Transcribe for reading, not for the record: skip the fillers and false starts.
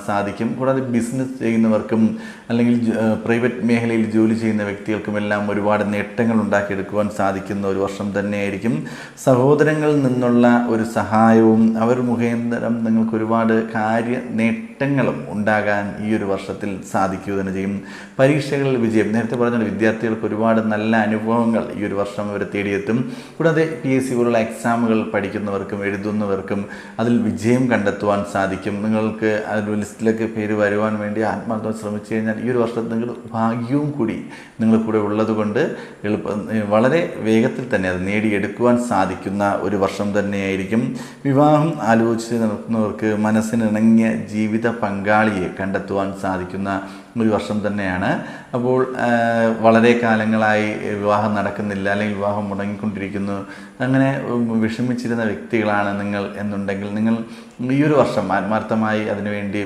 സാധിക്കും. കൂടാതെ ബിസിനസ് ചെയ്യുന്നവർക്കും അല്ലെങ്കിൽ പ്രൈവറ്റ് മേഖലയിൽ ജോലി ചെയ്യുന്ന വ്യക്തികൾക്കുമെല്ലാം ഒരുപാട് നേട്ടങ്ങൾ ഉണ്ടാക്കിയെടുക്കുവാൻ സാധിക്കുന്ന ഒരു വർഷം തന്നെയായിരിക്കും. സഹോദരങ്ങളിൽ നിന്നുള്ള ഒരു സഹായവും അവർ മുഖേന്തരം നിങ്ങൾക്ക് ഒരുപാട് നേട്ടങ്ങളും ഉണ്ടാകാൻ ഈ ഒരു വർഷത്തിൽ സാധിക്കുക തന്നെ ചെയ്യും. പരീക്ഷകളിൽ വിജയം, നേരത്തെ പറഞ്ഞ വിദ്യാർത്ഥികൾക്ക് ഒരുപാട് നല്ല അനുഭവങ്ങൾ ഈ ഒരു വർഷം അവർ തേടിയെത്തും. കൂടാതെ PSC പോലുള്ള എക്സാമുകൾ പഠിക്കുന്നവർക്കും എഴുതുന്നവർക്കും അതിൽ വിജയം കണ്ടെത്തുവാൻ സാധിക്കും. നിങ്ങൾക്ക് അതിൽ ലിസ്റ്റിലേക്ക് പേര് വരുവാൻ വേണ്ടി ആത്മാർത്ഥം ശ്രമിച്ചു കഴിഞ്ഞാൽ ഈ ഒരു വർഷത്തിൽ നിങ്ങൾ ഭാഗ്യവും കൂടി നിങ്ങൾ കൂടെ ഉള്ളതുകൊണ്ട് വളരെ വേഗത്തിൽ തന്നെ അത് നേടിയെടുക്കുവാൻ സാധിക്കുന്ന ഒരു വർഷം തന്നെയായിരിക്കും. വിവാഹം ആലോചിച്ച് നടത്തുന്നവർക്ക് മനസ്സിനിണങ്ങിയ ജീവിത പങ്കാളിയെ കണ്ടെത്തുവാൻ സാധിക്കുന്ന ഒരു വർഷം തന്നെയാണ്. അപ്പോൾ വളരെ കാലങ്ങളായി വിവാഹം നടക്കുന്നില്ല അല്ലെങ്കിൽ വിവാഹം മുടങ്ങിക്കൊണ്ടിരിക്കുന്നു, അങ്ങനെ വിഷമിച്ചിരുന്ന വ്യക്തികളാണ് നിങ്ങൾ എന്നുണ്ടെങ്കിൽ നിങ്ങൾ ഈ ഒരു വർഷം ആത്മാർത്ഥമായി അതിനുവേണ്ടി